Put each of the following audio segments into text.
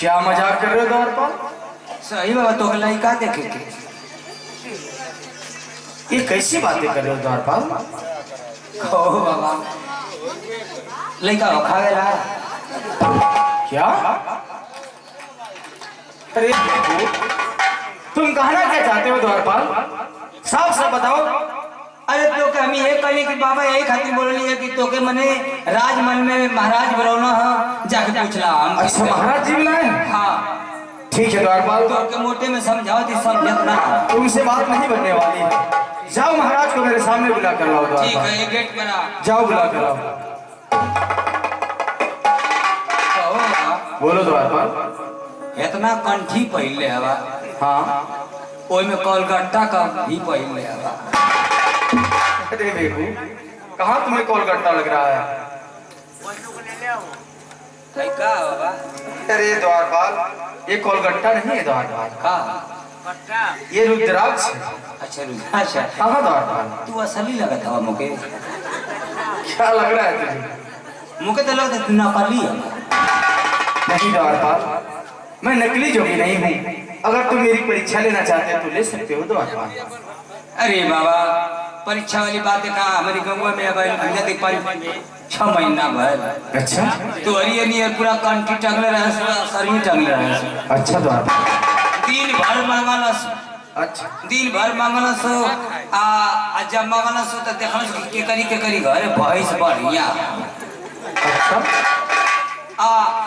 क्या मजाक कर रहे हो द्वारपाल? सही बाबा तो लड़का देखे के ये कैसी बातें कर रहे हो द्वारपाल? ओ बाबा लड़का खावेला क्या? अरे तुम कहना क्या चाहते हो द्वारपाल? साफ साफ बताओ। अरे तो के हम ये कहले कि बाबा यही खातिर बोलली है कि तो के मने राजमहल में महाराज बरौना है जाके पूछला हम। अच्छा महाराज जी बुलाए? हाँ ठीक है द्वारपाल, तो के मोटे में समझाओ थी समझत ना। तुमसे बात नहीं बनने वाली है। जाओ महाराज को मेरे सामने बुला कर लाओ द्वारपाल। ठीक है ये गेट पर आ जाओ बुला कर लाओ। बोलो द्वारपाल। इतना कंठी पहले हवा हाँ ओई में कोलकाता का भी पहले हवा। अरे देखो कहाँ तुम्हें कोलकाता लग रहा है? लड़का बाबा अरे द्वारपाल ये कोलकाता नहीं है द्वारपाल, का ये रुद्राक्ष है। अच्छा अच्छा हाँ द्वारपाल। तू असली लगत हवा मुके क्या लग रहा है तुझे? मुके तो लगता तू नकली है। नहीं द्वारपाल, मैं नकली जोगी नहीं हूँ। अगर तुम मेरी परीक्षा लेना चाहते हो तो ले सकते हो द्वारपाल। अरे बाबा परीक्षा वाली बात का हमारी गंगवा में अब 6 महीना भर। अच्छा तो अरे नहीं पूरा कंठी टंगले रहे शरीर टंगले रहे। अच्छा द्वारपाल। दिन भर मंगलस अच्छा दिन भर मंगलस जब मंगलस तो देखलस के करी घरे भैंस बढ़िया। अच्छा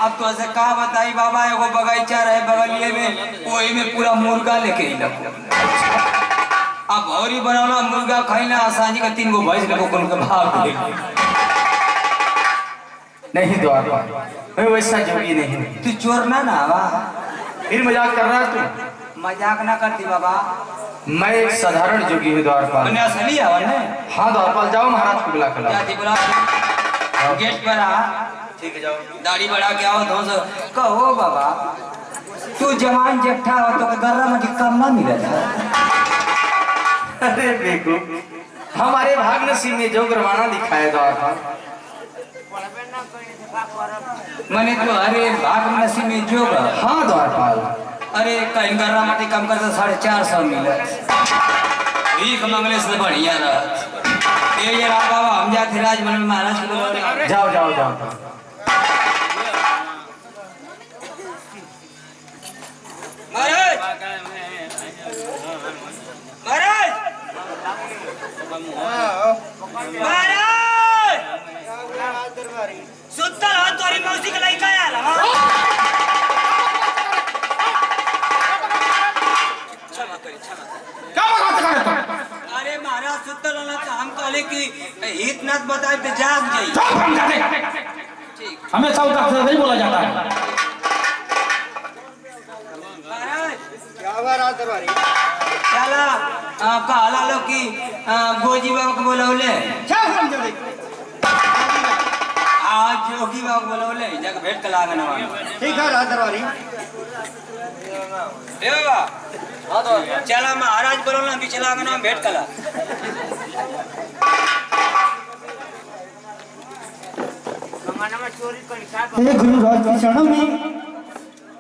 अब तो ऐसे कहा बताई बाबा एगो बगीचा रहे बगलिए में वही में पूरा मुर्गा लेके अब भौरी बनौला मुर्गा खैला सांझी का 3 गो भैंस लेको कोन के भाग ले। नहीं द्वारपाल, मैं वैसा जोगी नहीं हूँ। तू चोर ना ना बा फिर मजाक कर रहा है तू? मजाक ना करती बाबा। मैं एक साधारण जोगी हूँ द्वारपाल। मैंने असली है वरने। हाँ द्वारपाल, जाओ महाराज को बुला कर लाओ। जाती बुला गेट पर आ। ठीक है जाओ। दाढ़ी बढ़ा के आओ तो कहो बाबा तू जवान जेठा हो तो गर्रा में कम ना मिला था। अरे देखो हमारे भाग नसीब में जो गरवाना दिखाया द्वारपाल। मने तो अरे भाग नसीब में जोग। हाँ द्वारपाल। अरे कहीं गर्रा माटी कम करता 450 मिले भीख मंगले से बढ़िया रहा। ये बाबा हम जाते राजमहल में महाराज को बोलो। जाओ जाओ जाओ। महाराज महाराज महाराज सुत्ता रहा तोरी मौसी का लड़का आया अरे महाराज सुत्ता रहा तो हम कहले कि हित नाथ बताए तो जाग जाइए। हमेशा उधर से नहीं बोला जाता है। चला कहला लो कि गोजी बाबा को बोलौले आज जोगी बाबा को बोलौले जग भेंट के लागन ठीक है रात दरबारी। ए बाबा चला महाराज बोलौला बीच लागन में भेंट कला। हे गुरुराज के चरणों में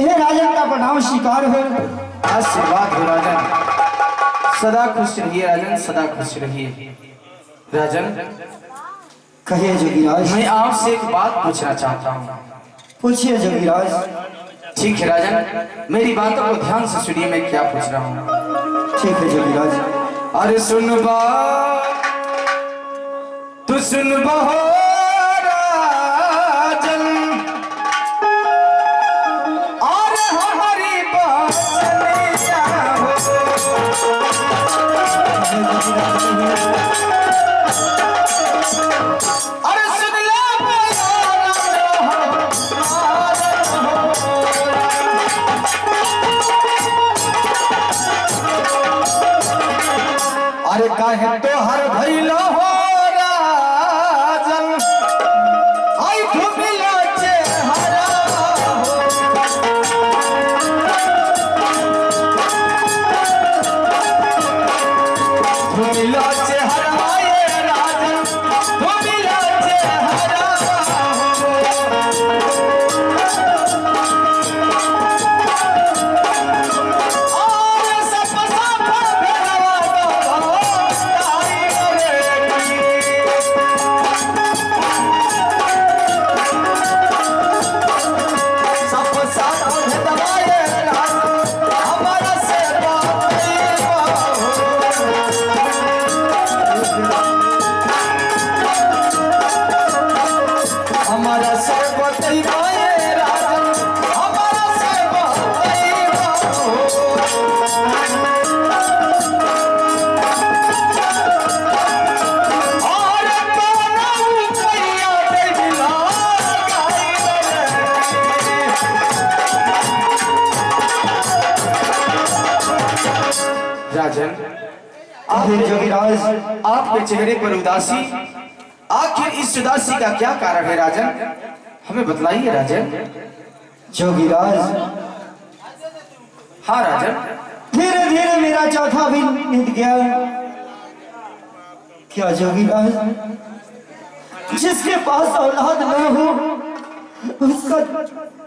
हे राजन का प्रणाम स्वीकार हो। आशीर्वाद हो राजन। सदा खुश रहिए राजन, सदा खुश रहिए। राजन कहिए जोगीराज। मैं आपसे एक बात पूछना चाहता हूँ। पूछिए जोगीराज। ठीक है राजन, मेरी बातों को ध्यान से सुनिए, मैं क्या पूछ रहा हूँ। ठीक है जोगीराज। अरे सुन बात तू सुन बहो राजन, और हमारी बात सुनिया हो। अरे सुन ले अरे काहे तो हर भइलो हो राजन, आई घुमिला चेहरा हो। घुमिला चेहरा ये राजन, घुमिला चेहरा हो। साथ है दबाए हमारा से हमारा से बतई बाए राजन हमारा से बतई और कोना पैया दे दिला राजन अरे जोगीराज, आपके चेहरे पर उदासी, आखिर इस उदासी का क्या कारण है राजन? हमें बतलाइए राजन। जोगीराज, हाँ राजन। धीरे धीरे मेरा चौथा भी मिट गया। क्या जोगीराज, जिसके पास औलाद न हो उसका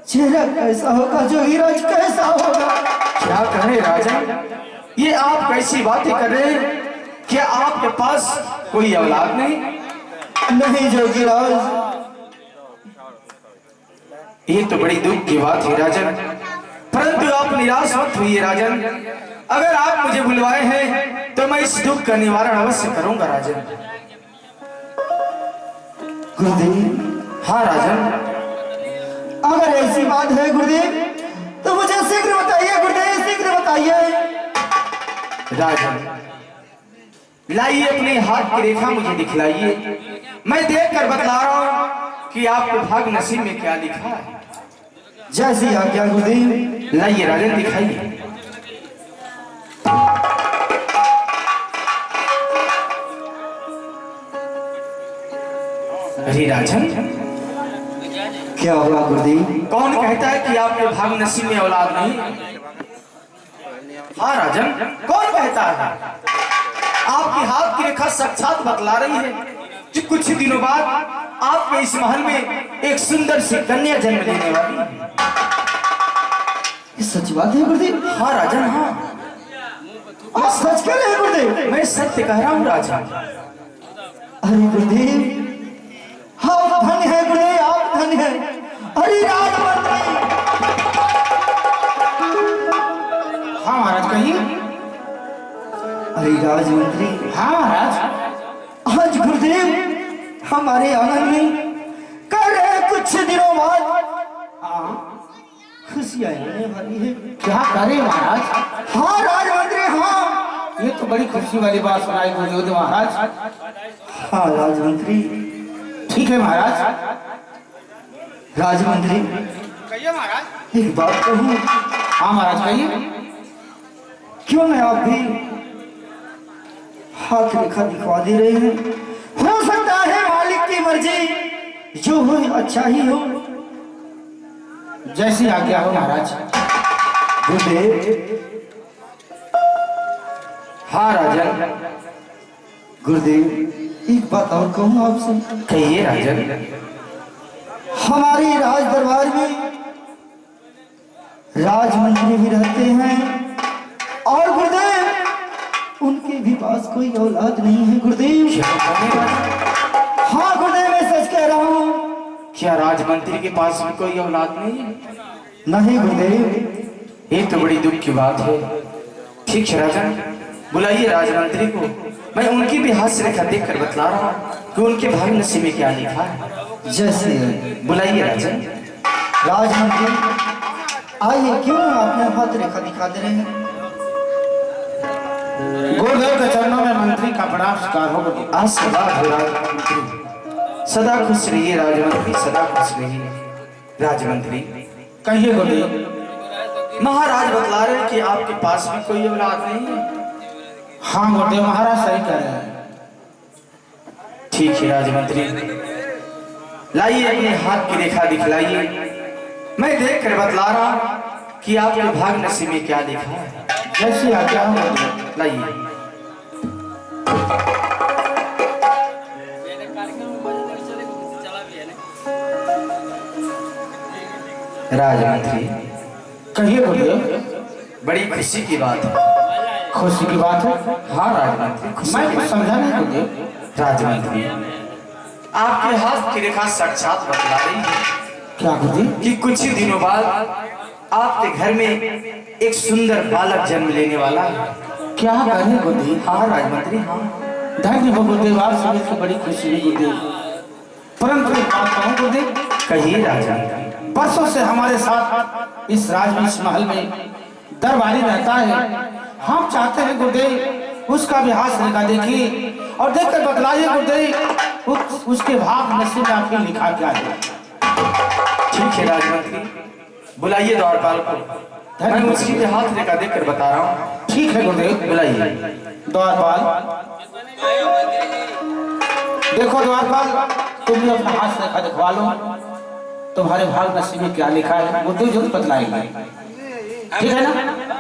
चेहरा कैसा होगा? जोगीराज कैसा होगा? क्या कहें राजन, ये आप कैसी बातें कर रहे हैं? क्या आपके पास कोई औलाद नहीं? नहीं जोगीराज, ये तो बड़ी दुख की बात है राजन, परंतु आप निराश मत होइए राजन। अगर आप मुझे बुलवाए हैं तो मैं इस दुख का निवारण अवश्य करूंगा राजन। गुरुदेव। हाँ राजन। अगर ऐसी बात है गुरुदेव तो मुझे शीघ्र बताइए गुरुदेव, शीघ्र बताइए। राजन, लाइए अपने हाथ की रेखा मुझे दिखलाइए, मैं देख कर बतला रहा हूँ कि आपके भाग नसीब में क्या लिखा है। जैसी आज्ञा गुरुदेव। लाइए राजन, दिखाइए। अरे राजन, क्या हुआ गुरुदेव? कौन कहता है कि आपके भाग नसीब में औलाद नहीं? हाँ राजन, कौन कहता है? आपके हाथ की रेखा साक्षात बतला रही है कि कुछ ही दिनों बाद आपके इस महल में एक सुंदर सी कन्या जन्म लेने वाली है। ये सच बात है गुरुदेव? हाँ राजन, हाँ। आप सच कह रहे हैं गुरुदेव? मैं सत्य कह रहा हूँ राजन। अरे गुरुदेव, आप धन्य है गुरुदेव, आप धन्य है। अरे राजमंत्री। हाँ महाराज कहिए। अरे राजमंत्री, हाँ महाराज। आज गुरुदेव हमारे आंगन में कर रहे कुछ दिनों बाद खुशियां आने वाली है। क्या करे महाराज? हाँ राजमंत्री, हाँ। ये तो बड़ी खुशी वाली बात सुनाई गुरुदेव महाराज। हाँ राजमंत्री। ठीक है महाराज। राजमंत्री, कहिए महाराज। एक बात कहूँ? हाँ महाराज कहिए। क्यों मैं आप भी हाथ रेखा दिखवा दे रहे हैं? हो सकता है मालिक की मर्जी, जो हो अच्छा ही हो। जैसी आज्ञा हो महाराज। गुरुदेव। हाँ राजन। गुरुदेव, एक बात और कहूँ आपसे? कहिए राजन। हमारे राज दरबार में राजमंत्री भी रहते हैं और गुरुदेव उनके भी पास कोई औलाद नहीं है गुरुदेव। हाँ गुरुदेव, मैं सच कह रहा हूँ। क्या राजमंत्री के पास भी कोई औलाद नहीं है? नहीं गुरुदेव। ये तो बड़ी दुख की बात है। ठीक है राजन, बुलाइए राजमंत्री को, मैं उनकी भी हाथ से रेखा देख कर बतला रहा हूँ कि उनके भाग नसीब में क्या लिखा है। जैसे है। बुलाइए राजन। राजमंत्री आइए, क्यों अपने हाथ रेखा दिखा दे रहे हैं? गुरुदेव के चरणों में मंत्री का प्रणाम स्वीकार हो गुरुदेव। आशीर्वाद हो राजमंत्री, सदा खुश रहिए राजमंत्री, सदा खुश रहिए राजमंत्री। कहिए गुरुदेव। महाराज बतला रहे हैं कि आपके पास भी कोई औलाद नहीं है। हाँ गुरुदेव महाराज सही कह रहे हैं। ठीक है राजमंत्री, लाइए अपने हाथ की रेखा दिखलाइए, मैं देख कर बतला रहा हूँ कि आपके भाग नसीब में क्या लिखा है। जैसी आज्ञा हो गुरुदेव। लाइए। राजमंत्री, कहिए गुरुदेव। बड़ी खुशी की बात है। खुशी की बात है। हाँ राजमंत्री, खुशी मैं की कुछ बात समझा नहीं गुरुदेव। है। राजमंत्री, आपके हाथ की रेखा साक्षात बतला रही है क्या गुरुदेव? कि कुछ ही दिनों बाद आपके घर में एक सुंदर बालक जन्म लेने वाला है। क्या करें गुरुदेव? हाँ राजमंत्री, हाँ। धन्य हो गुरुदेव, आप सभी को बड़ी खुशी हुई गुरुदेव। परंतु एक बात कहूं गुरुदेव, कहिए राजा। बरसों से हमारे साथ इस राजवंश महल में दरबारी रहता है। हम चाहते हैं गुरुदेव उसका भी हाथ रेखा देखिए और देखकर बतलाइए गुरुदेव उसके भाग नसीब में आखिर लिखा क्या है। ठीक है राजमंत्री, बुलाइए द्वारपाल को, मैं उसकी भी हाथ रेखा देखकर बता रहा हूँ। ठीक है गुरुदेव, बुलाइए। द्वारपाल, देखो द्वारपाल, तुम भी अपना हाथ रेखा दिखवा लो, तुम्हारे भाग नसीब में क्या लिखा है गुरुदेव जरूर बतलाएंगे, ठीक है ना?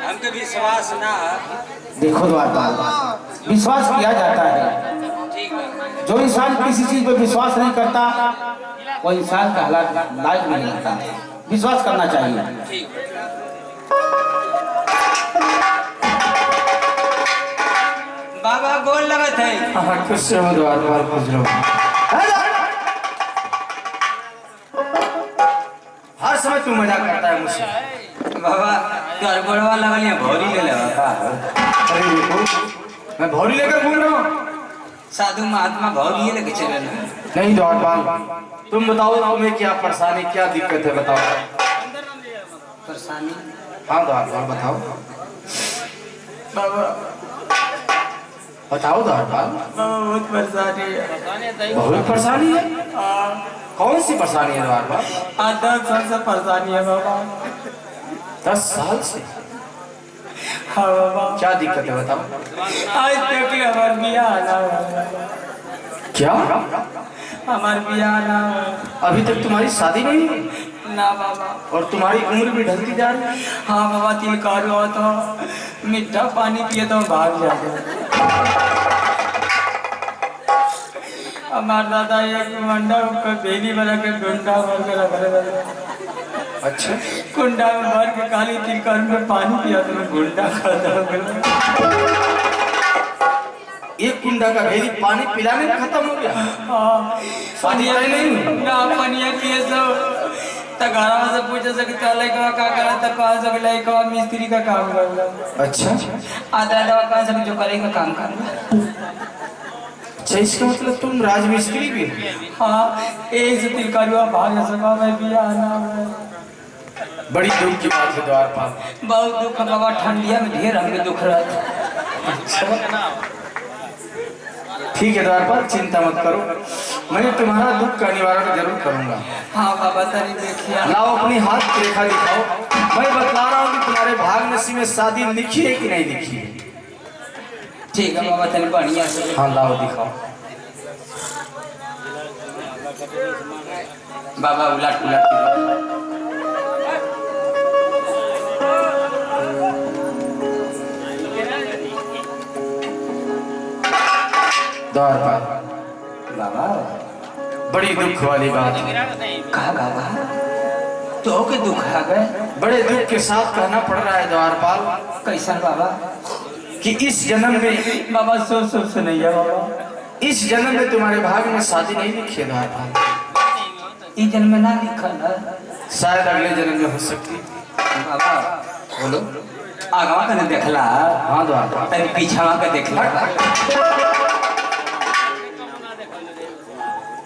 हमके विश्वास ना। देखो द्वारपाल, विश्वास किया जाता है। जो इंसान किसी चीज पर विश्वास नहीं करता वो इंसान का हालात लायक नहीं रहता। विश्वास करना चाहिए। बाबा गोल लगत है। हाँ, खुश रहो द्वारपाल, खुश रहो। हर समय तू मजाक करता है मुझसे। बाबा तोर गोड़वा लगल है, भौरी ले लेवा का? अरे देखो, मैं भौरी लेकर घूम रहा हूँ। साधु महात्मा भौरी लेके चले ना। नहीं द्वारपाल, तुम बताओ तुम्हें क्या परेशानी, क्या दिक्कत है, बताओ। परेशानी? हाँ द्वारपाल बताओ। बाबा बताओ द्वारपाल। बहुत परेशानी है। बहुत परेशानी है? कौन सी परेशानी है द्वारपाल? 10 साल से परेशानी है बाबा। 10 साल से? हाँ बाबा। क्या दिक्कत है बताओ। आज तक हमार बियाह ना हुआ। क्या? हमार बियाह ना हुआ। अभी तक तुम्हारी शादी नहीं हुई? ना बाबा। और तुम्हारी उम्र भी ढलती जा रही है? हाँ बाबा, तिलकार हुआ तो मीठा पानी पिए तो भाग जाते। हमार दादा एक मंडप का बेली बना के गुंडा भर के रख। अच्छा, कुंडा में भर के काली तिलकार में पानी पिया तो मैं गुंडा खाता हूँ। एक कुंडा का भेली पानी पिलाने में खत्म हो गया? हाँ, शादी तय नहीं हुई? ना पनिया पिए सब तगारा से पूछे सके चले का करा तक कहा सके लाई का मिस्त्री का काम कर। अच्छा, आधा दवा कहा सके जो करेगा काम कर। अच्छा इसका मतलब तुम राजमिस्त्री भी? हाँ, एक से तिलकार हुआ भाग सका मैं भी आना है। बड़ी दुख की बात है द्वारपाल। बहुत दुख बाबा, ठंडिया में ढेर हमके दुख रहा। ठीक है द्वारपाल, चिंता मत करो, मैं तुम्हारा दुख का निवारण जरूर करूंगा। हाँ बाबा, तरी देखिए। लाओ अपनी हाथ की रेखा दिखाओ, मैं बतला रहा हूँ कि तुम्हारे भाग नसीब में शादी लिखी है कि नहीं लिखी है। ठीक है बाबा, तनी बढ़िया से। हाँ लाओ दिखाओ। बाबा उलट उलट द्वारपाल, बाबा बड़ी दुख वाली बात है। कहा बाबा तो के दुख आ गए? बड़े दुख के साथ कहना पड़ रहा है द्वारपाल कैसा बाबा? कि इस जन्म में, बाबा सोच सोच से नहीं है बाबा, इस जन्म में तुम्हारे भाग में शादी नहीं लिखी है द्वारपाल। इस जन्म में ना लिखल है, शायद अगले जन्म में हो सकती। बाबा बोलो। आगवा का देखला? हाँ द्वारपाल। तनी पीछवा का देखला?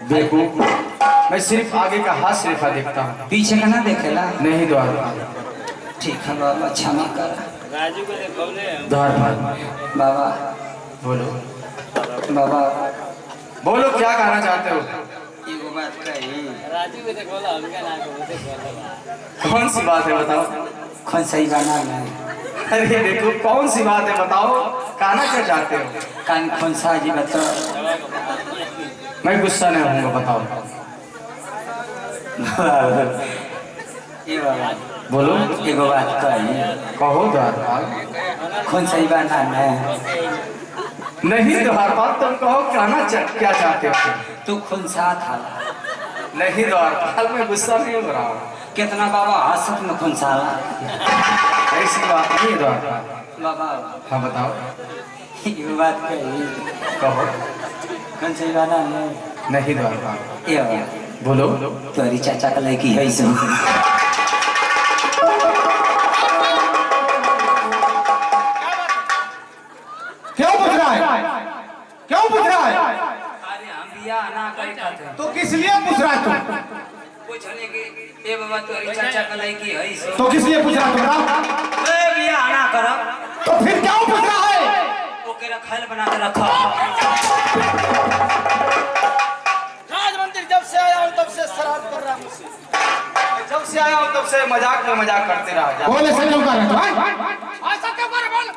देखो, मैं सिर्फ आगे का हाथ रेखा देखता हूँ, पीछे का ना देखेला? नहीं द्वारपाल। ठीक है बाबा, क्षमा कर। द्वारपाल बाबा बोलो। बाबा बोलो क्या कहना चाहते हो? एगो बात कही। कौन सी बात है बताओ। कौन सही गाना है? अरे देखो, कौन सी बात है बताओ, कहना क्या चाहते हो? कान कौन सा जी बताओ। मैं गुस्सा नहीं होऊंगा, बताओ। ये बाबा बोलो। एगो बात कही। कहो द्वारपाल। कौन सही गाना है? नहीं द्वारपाल, तुम कहो क्या चाहते हो? तू कौन सा था? नहीं द्वारपाल, मैं गुस्सा नहीं हो रहा हूँ। कितना बाबा हंसत में कौन सा? ऐसी बात नहीं है द्वारपाल। बाबा हाँ बताओ। ये बात कही। कहो। कौन सा गाना है? नहीं द्वारपाल। ये बोलो। तुम्हारी चाचा का लड़की है सो। क्यों पूछ रहा है? क्यों पूछ रहा है? अरे हम बिया ना करी खाते तो किस लिए पूछ रहा है तू? पूछने के ए बाबा तुम्हारी चाचा का लड़की है सो। तो किस लिए पूछ रहा है तुम? ए बिया ना करो तो फिर क्यों पूछ रहा है? ओके रखल बना के रखा। राजमंत्री जब से आया हूँ तब से शराब कर रहा मुझसे। जब से आया हूँ तब से मजाक में मजाक करते रहा। बोले से क्यों कर रहा है? ऐसा क्यों कर बोल?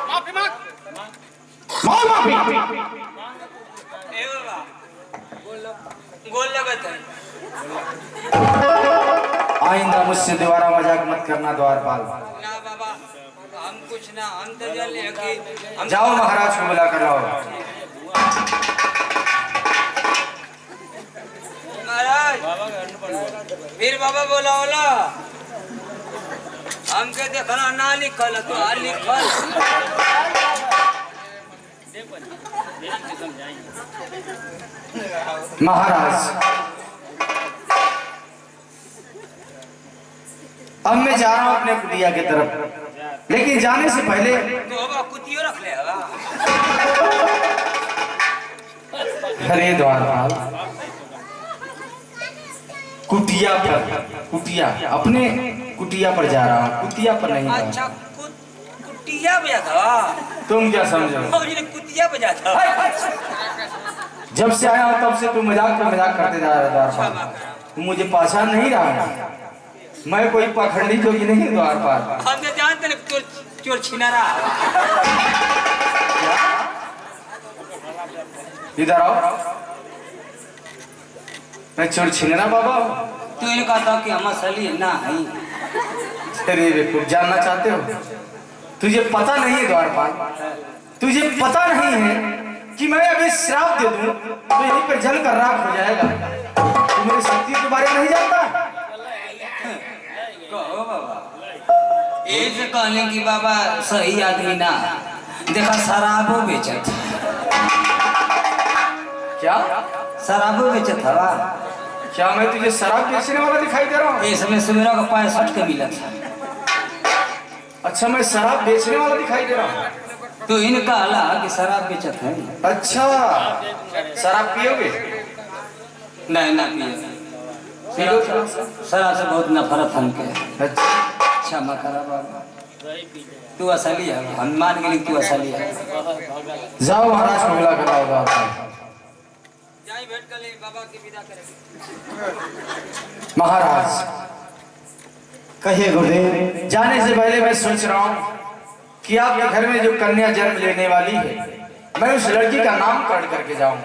माफी मांग। मार माफी। ए बाबा गोल लगत है। आइंदा मुझसे दोबारा मजाक मत करना द्वारपाल। ना बाबा हम कुछ ना हम तो जल है कि हम जाओ महाराज को बुला कर लाओ। महाराज फिर बाबा बोला बोला हम के देखना ना लिखल तो आ लिखल। महाराज अब मैं जा रहा हूं अपने कुटिया की तरफ, लेकिन जाने से पहले तो बाबा कुतियो रख ले हवा। अरे द्वारपाल कुटिया पर, कुटिया अपने कुटिया पर जा रहा हूँ, कुटिया पर नहीं जा रहा। अच्छा कुतिया बजा था। तुम क्या समझो? और ये कुतिया बजा था। जब से आया हूं तब से तुम मजाक पे मजाक करते जा रहे द्वारपाल। तुम मुझे पहचान नहीं रहा। मैं कोई पखंडी जोगी नहीं द्वारपाल। हम तो जानते हैं चोर चोर छीना रहा। इधर आओ। मैं चोर छिनरा बाबा हूँ। तू इन्हें कहता कि हम असली ना है। अरे बेवकूफ जानना चाहते हो? तुझे पता नहीं है द्वारपाल, तुझे पता नहीं है कि मैं अभी श्राप दे दूं तो यहीं पर जल कर राख हो जाएगा। तू मेरी शक्ति के बारे में नहीं जानता? कहो बाबा ये से कहने की बाबा सही आदमी ना देखा शराबो बेचत। क्या शराबो बेचत हवा। क्या मैं तुझे शराब बेचने वाला दिखाई दे रहा हूँ? ये समय सवेरा का 65 का मिला था। अच्छा मैं शराब बेचने वाला दिखाई दे रहा हूँ? तो इनका अला कि शराब बेचत है। अच्छा शराब पियोगे? नहीं ना पिए शराब से बहुत नफरत हमके। अच्छा क्षमा करा बाबा तू असली है। हम मान गए तू असली है। जाओ महाराज को बुला कर लाओ द्वारपाल। जाई भेंट कर ले बाबा की विदा करेंगे। महाराज कहिए गुरुदेव। जाने से पहले मैं सोच रहा हूँ कि आपके घर में जो कन्या जन्म लेने वाली है मैं उस लड़की का नाम कट करके जाऊं।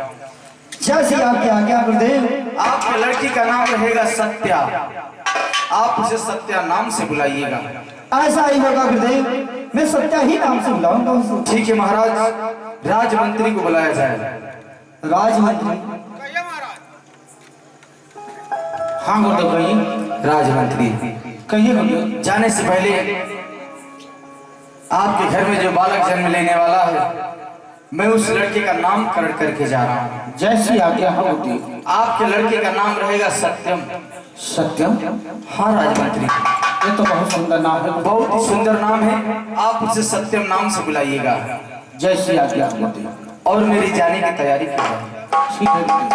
जैसी आपकी आज्ञा गुरुदेव। आपकी लड़की का नाम रहेगा सत्या। आप उसे सत्या नाम से बुलाइएगा। ऐसा ही होगा गुरुदेव। मैं सत्या ही नाम से बुलाऊंगा उसे। ठीक है महाराज। राजमंत्री को बुलाया जाए। राजमंत्री। हाँ गुरुदेव कहिए। राजमंत्री कहिए गुरुदेव। जाने से पहले आपके घर में जो बालक जन्म लेने वाला है मैं उस लड़के का नाम करण करके जा रहा हूँ। जैसी आज्ञा हो गुरुदेव। आपके लड़के का नाम रहेगा सत्यम। सत्यम। हाँ राजमंत्री ये तो बहुत सुंदर नाम है। बहुत ही सुंदर नाम है। आप उसे सत्यम नाम से बुलाइएगा जैसी आज्ञा हो गुरुदेव। और मेरी जाने की तैयारी कीजिए। ठीक है गुरुदेव।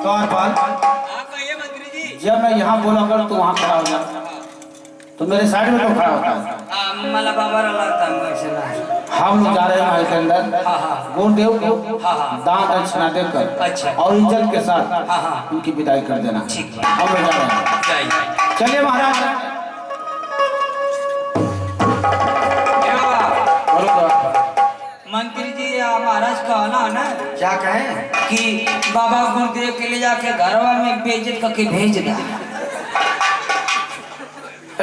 द्वारपाल आप कहिए मंत्री जी। जब मैं यहाँ बोला कर तो वहाँ खड़ा हो जा, तो मेरे साइड में तो खड़ा होता है। मला बाबा लगता है। हम लोग जा रहे हैं महल के अंदर। हाँ, हाँ। गुरुदेव को हाँ, हाँ। दान दक्षिणा देकर अच्छा। और इज्जत के साथ हाँ, हाँ। उनकी विदाई कर देना। ठीक है। हम लोग जा रहे हैं। जाइए। चलिए महाराज। ए बाबा बोलो द्वारपाल। मंत्री जी या महाराज कहना ना क्या कहें? कि बाबा गुरुदेव के ले जाके घरवा में बेइज्जत करके भेज दे।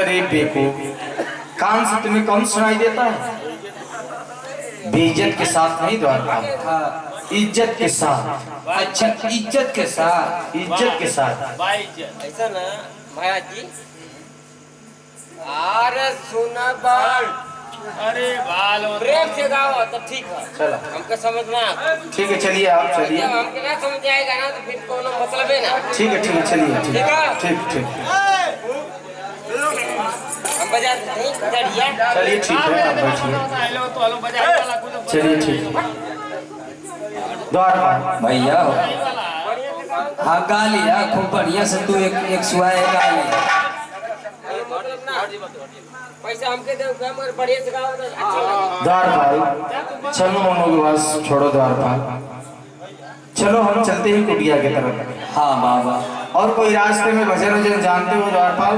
अरे बेवकूफ कान से तुम्हें कौन सुनाई देता है? बेइज्जत के साथ नहीं द्वारपाल, हाँ। इज्जत के साथ। अच्छा इज्जत के साथ। इज्जत के साथ। ऐसा ना भैया जी। अरे सुना बाल अरे बाल प्रेम से गाओ तो ठीक है, चलो हमको समझ में आ। ठीक है, चलिए आप चलिए। जब हमके ना समझ आएगा ना तो फिर कोनो मतलब है ना। ठीक है चलिए, ठीक ठीक है? ठीक ठीक हम बाजार नहीं बढ़िया। चलिए ठीक है, आप बैठिए। हेलो तो हेलो बाजार चलिए ठीक है। द्वारपाल भैया हाँ गा लिया खूब बढ़िया से तू एक सुहाए गा लिया। पैसा हमके दे मगर बढ़िया से गाओ तो अच्छा लगे। द्वारपाल चलो मनो की बात छोड़ो द्वारपाल, चलो हम चलते हैं कुटिया की तरफ। हाँ बाबा। और कोई रास्ते में भजन वजन जानते हो द्वारपाल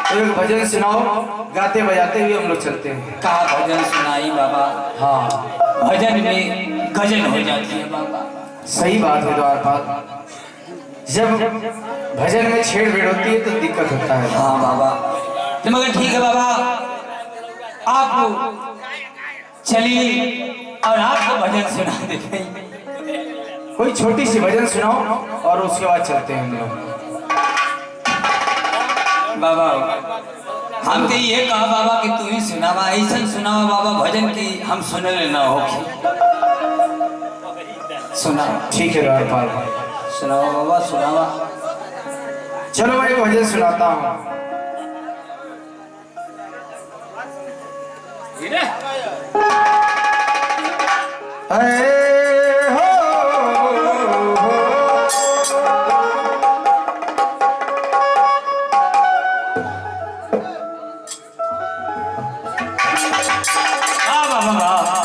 तो एक भजन सुनाओ, गाते बजाते हुए हम लोग चलते हैं। कहा भजन सुनाई बाबा। हाँ भजन में गजन हो जाती है बाबा। सही बात है द्वारपाल, जब भजन में छेड़छाड़ होती है तो दिक्कत होता है। हाँ बाबा तो मगर ठीक है बाबा, आप चलिए और आपको भजन सुना देते हैं। कोई छोटी सी भजन सुनाओ और उसके बाद चलते हैं हम लोग। बाबा हम तो ये कहा बाबा कि तू ही सुनावा, ऐसा सुनावा बाबा भजन की हम सुने लेना हो। सुना ठीक है द्वारपाल, सुनावा बाबा सुनावा। चलो मैं एक भजन सुनाता हूँ।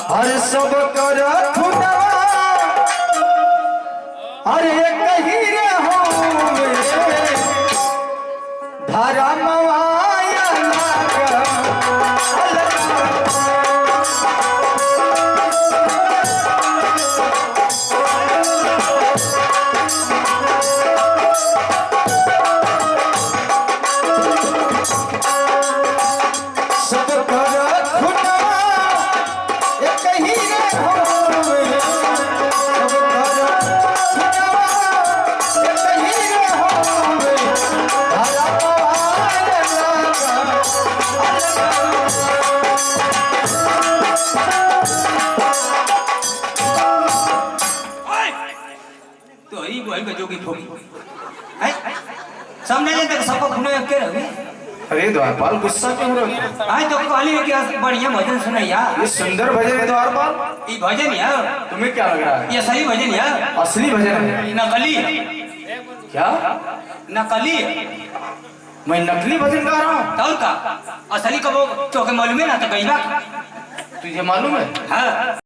हर सब कर खुदवा हर एक ही रहो धारा मवाया लागा सब कर खुदवा एक ही रहो सब कर खुदवा एक ही रहो धारा मवाया तो ही बोल के जोगी ठोकी सामने तक सबको खुने के रहे। अरे द्वारपाल गुस्सा क्यों हो रहा है? आज तो कहली है कि बढ़िया भजन सुनैया। ये सुंदर भजन है द्वारपाल, ये भजन यार तुम्हें क्या लग रहा है? ये सही भजन यार, असली भजन है नकली क्या? नकली मैं नकली भजन गा रहा हूँ? और का असली कबो तो के मालूम है ना तो गईबा तुझे मालूम है? हाँ